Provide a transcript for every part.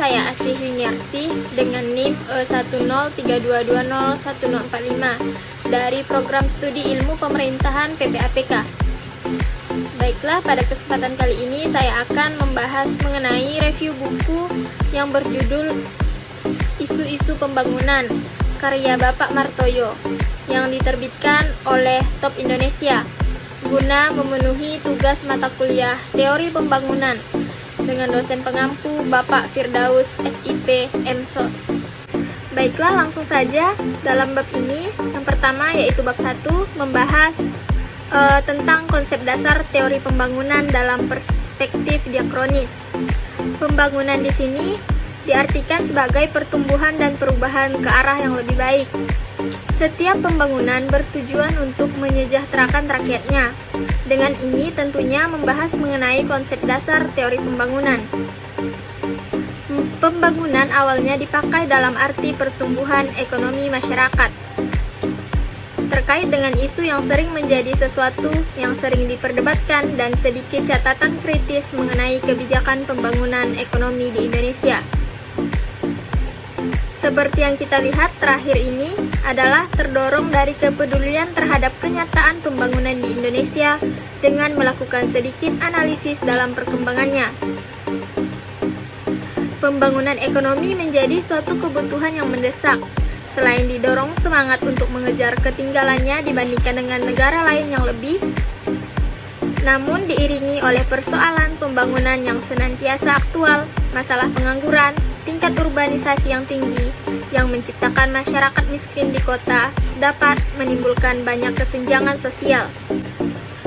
saya Asih Yuniarsi dengan NIM E1032201045 dari Program Studi Ilmu Pemerintahan PPAPK. Baiklah, pada kesempatan kali ini saya akan membahas mengenai review buku yang berjudul Isu-isu Pembangunan karya Bapak Martoyo yang diterbitkan oleh Top Indonesia guna memenuhi tugas mata kuliah Teori Pembangunan dengan dosen pengampu Bapak Firdaus SIP MSOS. Baiklah, langsung saja dalam bab ini. Yang pertama yaitu bab 1 membahas tentang konsep dasar teori pembangunan dalam perspektif diakronis. Pembangunan di sini diartikan sebagai pertumbuhan dan perubahan ke arah yang lebih baik. Setiap pembangunan bertujuan untuk menyejahterakan rakyatnya. Dengan ini tentunya membahas mengenai konsep dasar teori pembangunan. Pembangunan awalnya dipakai dalam arti pertumbuhan ekonomi masyarakat. Terkait dengan isu yang sering menjadi sesuatu yang sering diperdebatkan dan sedikit catatan kritis mengenai kebijakan pembangunan ekonomi di Indonesia. Seperti yang kita lihat terakhir ini adalah terdorong dari kepedulian terhadap kenyataan pembangunan di Indonesia dengan melakukan sedikit analisis dalam perkembangannya. Pembangunan ekonomi menjadi suatu kebutuhan yang mendesak, selain didorong semangat untuk mengejar ketinggalannya dibandingkan dengan negara lain yang lebih, namun diiringi oleh persoalan pembangunan yang senantiasa aktual, masalah pengangguran, tingkat urbanisasi yang tinggi, yang menciptakan masyarakat miskin di kota, dapat menimbulkan banyak kesenjangan sosial.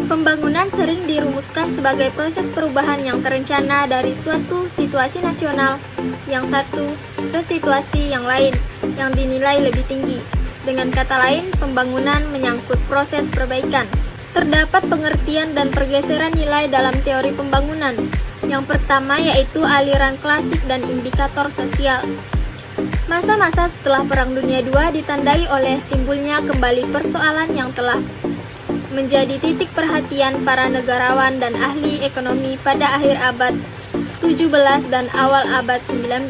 Pembangunan sering dirumuskan sebagai proses perubahan yang terencana dari suatu situasi nasional yang satu ke situasi yang lain yang dinilai lebih tinggi. Dengan kata lain, pembangunan menyangkut proses perbaikan. Terdapat pengertian dan pergeseran nilai dalam teori pembangunan. Yang pertama yaitu aliran klasik dan indikator sosial. Masa-masa setelah Perang Dunia II ditandai oleh timbulnya kembali persoalan yang telah menjadi titik perhatian para negarawan dan ahli ekonomi pada akhir abad 17 dan awal abad 19,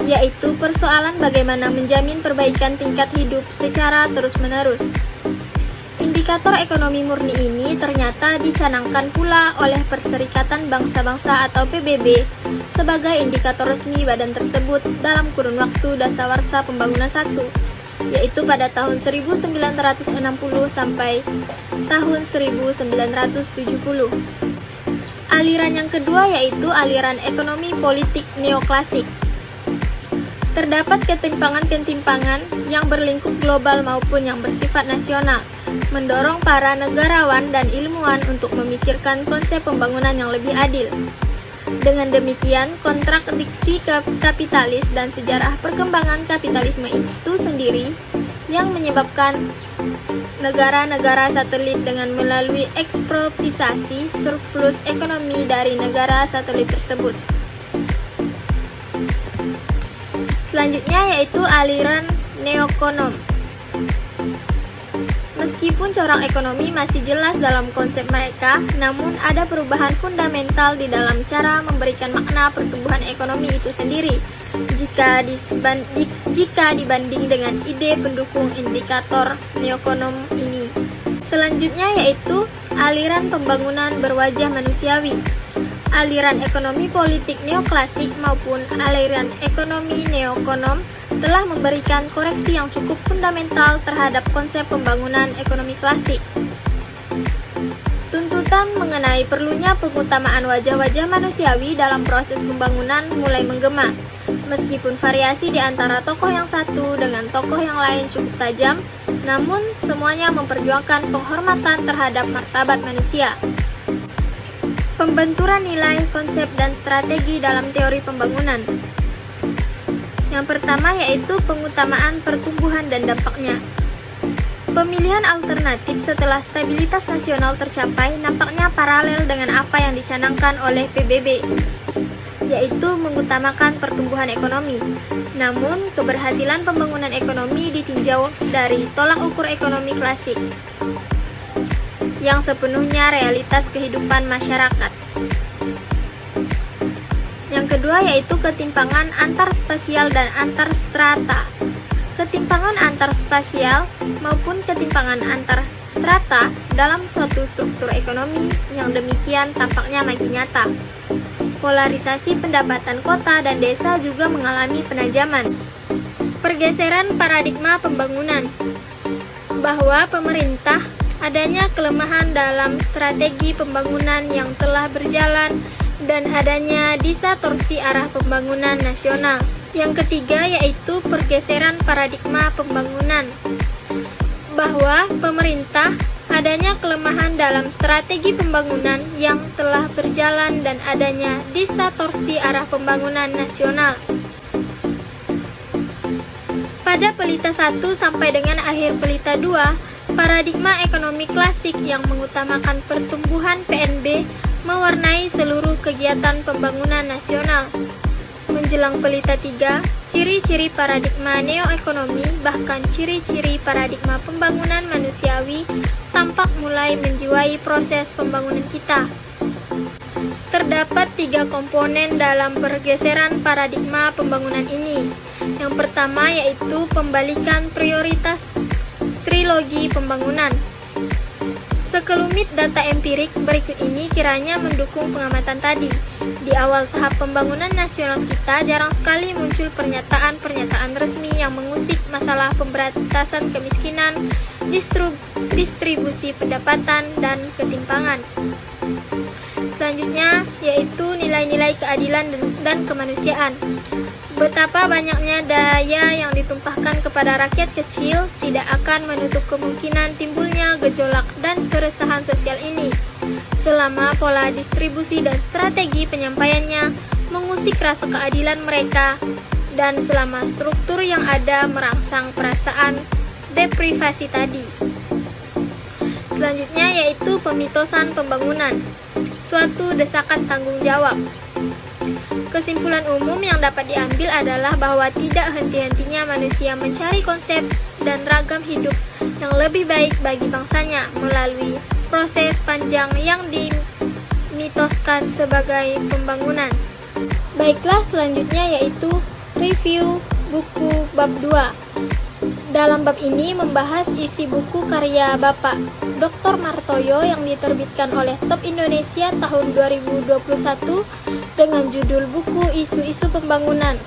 yaitu persoalan bagaimana menjamin perbaikan tingkat hidup secara terus-menerus. Indikator ekonomi murni ini ternyata dicanangkan pula oleh Perserikatan Bangsa-Bangsa atau PBB sebagai indikator resmi badan tersebut dalam kurun waktu dasawarsa pembangunan 1, yaitu pada tahun 1960 sampai tahun 1970. Aliran yang kedua yaitu aliran ekonomi politik neoklasik. Terdapat ketimpangan-ketimpangan yang berlingkup global maupun yang bersifat nasional, mendorong para negarawan dan ilmuwan untuk memikirkan konsep pembangunan yang lebih adil. Dengan demikian, kontradiksi kapitalis dan sejarah perkembangan kapitalisme itu sendiri yang menyebabkan negara-negara satelit dengan melalui ekspropriasi surplus ekonomi dari negara satelit tersebut. Selanjutnya yaitu aliran neokonom. Meskipun corak ekonomi masih jelas dalam konsep mereka, namun ada perubahan fundamental di dalam cara memberikan makna pertumbuhan ekonomi itu sendiri jika dibanding dengan ide pendukung indikator neokonom ini. Selanjutnya yaitu aliran pembangunan berwajah manusiawi. Aliran ekonomi politik neoklasik maupun aliran ekonomi neokonom telah memberikan koreksi yang cukup fundamental terhadap konsep pembangunan ekonomi klasik. Tuntutan mengenai perlunya pengutamaan wajah-wajah manusiawi dalam proses pembangunan mulai menggema. Meskipun variasi di antara tokoh yang satu dengan tokoh yang lain cukup tajam, namun semuanya memperjuangkan penghormatan terhadap martabat manusia. Pembenturan nilai, konsep, dan strategi dalam teori pembangunan. Yang pertama yaitu pengutamaan pertumbuhan dan dampaknya. Pemilihan alternatif setelah stabilitas nasional tercapai nampaknya paralel dengan apa yang dicanangkan oleh PBB, yaitu mengutamakan pertumbuhan ekonomi. Namun, keberhasilan pembangunan ekonomi ditinjau dari tolak ukur ekonomi klasik yang sepenuhnya realitas kehidupan masyarakat. Yang kedua yaitu ketimpangan antar spasial dan antar strata. Ketimpangan antar spasial maupun ketimpangan antar strata dalam suatu struktur ekonomi yang demikian tampaknya makin nyata. Polarisasi pendapatan kota dan desa juga mengalami penajaman. Pergeseran paradigma pembangunan, bahwa pemerintah adanya kelemahan dalam strategi pembangunan yang telah berjalan dan adanya distorsi arah pembangunan nasional. Yang ketiga yaitu pergeseran paradigma pembangunan, bahwa pemerintah adanya kelemahan dalam strategi pembangunan yang telah berjalan dan adanya distorsi arah pembangunan nasional. Pada pelita 1 sampai dengan akhir pelita 2, paradigma ekonomi klasik yang mengutamakan pertumbuhan PNB mewarnai seluruh kegiatan pembangunan nasional. Menjelang pelita 3, ciri-ciri paradigma neoekonomi bahkan ciri-ciri paradigma pembangunan manusiawi tampak mulai menjiwai proses pembangunan kita. Terdapat 3 komponen dalam pergeseran paradigma pembangunan ini. Yang pertama yaitu pembalikan prioritas trilogi pembangunan. Sekelumit data empirik berikut ini kiranya mendukung pengamatan tadi. Di awal tahap pembangunan nasional kita jarang sekali muncul pernyataan-pernyataan resmi yang mengusik masalah pemberantasan kemiskinan, distribusi pendapatan, dan ketimpangan. Selanjutnya yaitu nilai-nilai keadilan dan kemanusiaan. Betapa banyaknya daya yang ditumpahkan kepada rakyat kecil tidak akan menutup kemungkinan timbulnya gejolak dan keresahan sosial ini, selama pola distribusi dan strategi penyampaiannya mengusik rasa keadilan mereka, dan selama struktur yang ada merangsang perasaan deprivasi tadi. Selanjutnya yaitu pemitosan pembangunan, suatu desakan tanggung jawab. Kesimpulan umum yang dapat diambil adalah bahwa tidak henti-hentinya manusia mencari konsep dan ragam hidup yang lebih baik bagi bangsanya melalui proses panjang yang dimitoskan sebagai pembangunan. Baiklah, selanjutnya yaitu review buku bab 2. Dalam bab ini membahas isi buku karya Bapak Dr. Martoyo yang diterbitkan oleh Top Indonesia tahun 2021 dengan judul buku Isu-isu Pembangunan,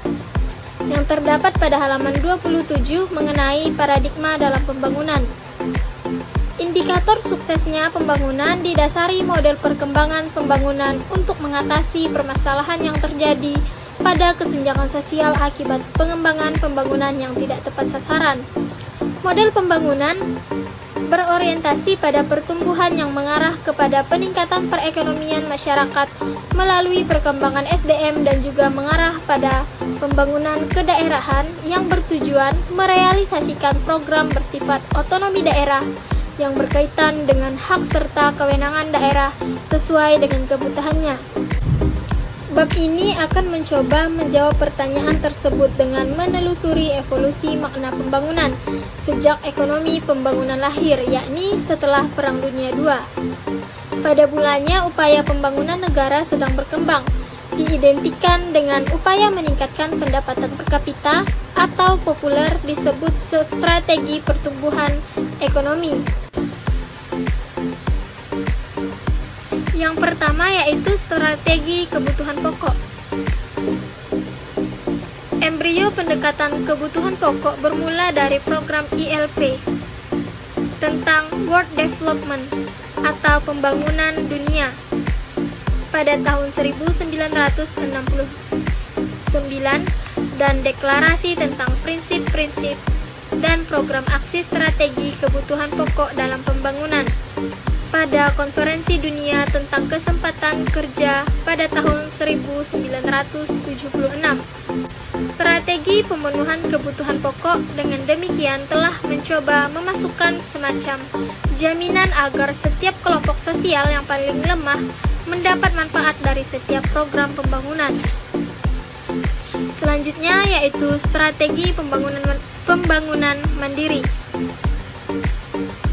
yang terdapat pada halaman 27 mengenai paradigma dalam pembangunan. Indikator suksesnya pembangunan didasari model perkembangan pembangunan untuk mengatasi permasalahan yang terjadi pada kesenjangan sosial akibat pengembangan pembangunan yang tidak tepat sasaran. Model pembangunan berorientasi pada pertumbuhan yang mengarah kepada peningkatan perekonomian masyarakat melalui perkembangan SDM dan juga mengarah pada pembangunan kedaerahan yang bertujuan merealisasikan program bersifat otonomi daerah yang berkaitan dengan hak serta kewenangan daerah sesuai dengan kebutuhannya. Bab ini akan mencoba menjawab pertanyaan tersebut dengan menelusuri evolusi makna pembangunan sejak ekonomi pembangunan lahir, yakni setelah Perang Dunia II. Pada mulanya upaya pembangunan negara sedang berkembang, diidentikan dengan upaya meningkatkan pendapatan per kapita atau populer disebut strategi pertumbuhan ekonomi. Yang pertama yaitu strategi kebutuhan pokok. Embrio pendekatan kebutuhan pokok bermula dari program ILP tentang World Development atau pembangunan dunia pada tahun 1969 dan deklarasi tentang prinsip-prinsip dan program aksi strategi kebutuhan pokok dalam pembangunan pada Konferensi Dunia tentang Kesempatan Kerja pada tahun 1976. Strategi pemenuhan kebutuhan pokok dengan demikian telah mencoba memasukkan semacam jaminan agar setiap kelompok sosial yang paling lemah mendapat manfaat dari setiap program pembangunan. Selanjutnya yaitu strategi pembangunan mandiri.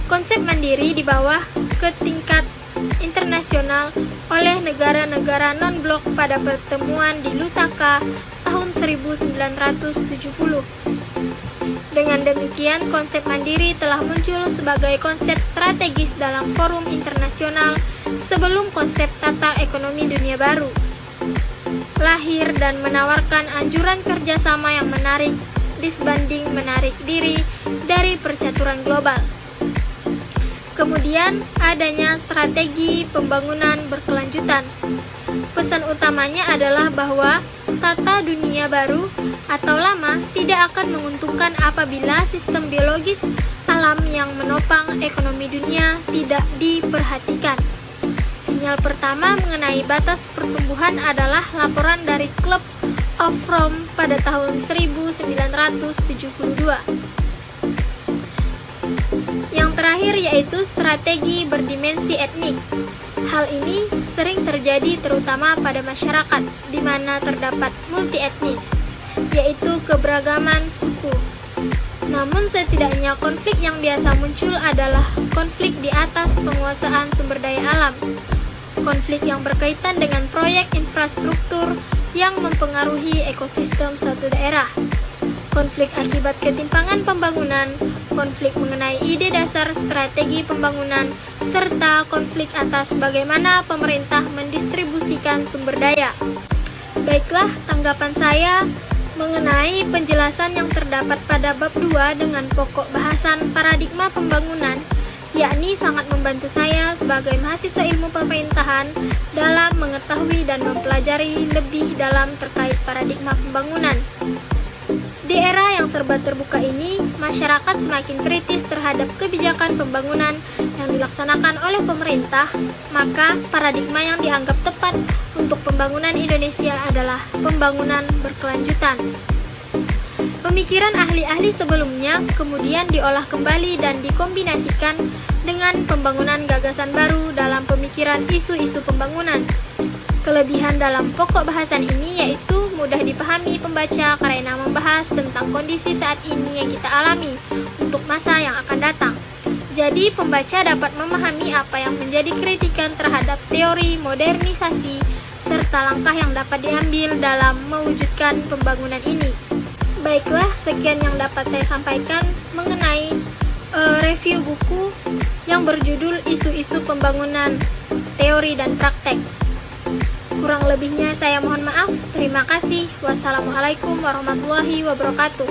Konsep mandiri di bawah ke tingkat internasional oleh negara-negara non-blok pada pertemuan di Lusaka tahun 1970. Dengan demikian, konsep mandiri telah muncul sebagai konsep strategis dalam forum internasional sebelum konsep tata ekonomi dunia baru lahir dan menawarkan anjuran kerjasama yang menarik disbanding menarik diri dari percaturan global. Kemudian, adanya strategi pembangunan berkelanjutan. Pesan utamanya adalah bahwa tata dunia baru atau lama tidak akan menguntungkan apabila sistem biologis alam yang menopang ekonomi dunia tidak diperhatikan. Sinyal pertama mengenai batas pertumbuhan adalah laporan dari Club of Rome pada tahun 1972. Yang terakhir yaitu strategi berdimensi etnik. Hal ini sering terjadi terutama pada masyarakat di mana terdapat multi etnis, yaitu keberagaman suku. Namun setidaknya konflik yang biasa muncul adalah konflik di atas penguasaan sumber daya alam. Konflik yang berkaitan dengan proyek infrastruktur yang mempengaruhi ekosistem suatu daerah. Konflik akibat ketimpangan pembangunan, konflik mengenai ide dasar strategi pembangunan, serta konflik atas bagaimana pemerintah mendistribusikan sumber daya. Baiklah, tanggapan saya mengenai penjelasan yang terdapat pada bab 2 dengan pokok bahasan paradigma pembangunan, yakni sangat membantu saya sebagai mahasiswa ilmu pemerintahan dalam mengetahui dan mempelajari lebih dalam terkait paradigma pembangunan. Di era yang serba terbuka ini, masyarakat semakin kritis terhadap kebijakan pembangunan yang dilaksanakan oleh pemerintah, maka paradigma yang dianggap tepat untuk pembangunan Indonesia adalah pembangunan berkelanjutan. Pemikiran ahli-ahli sebelumnya kemudian diolah kembali dan dikombinasikan dengan pembangunan gagasan baru dalam pemikiran isu-isu pembangunan. Kelebihan dalam pokok bahasan ini yaitu mudah dipahami pembaca karena membahas tentang kondisi saat ini yang kita alami untuk masa yang akan datang. Jadi pembaca dapat memahami apa yang menjadi kritikan terhadap teori modernisasi serta langkah yang dapat diambil dalam mewujudkan pembangunan ini. Baiklah, sekian yang dapat saya sampaikan mengenai review buku yang berjudul Isu-isu Pembangunan, Teori dan Praktek. Kurang lebihnya saya mohon maaf. Terima kasih. Wassalamualaikum warahmatullahi wabarakatuh.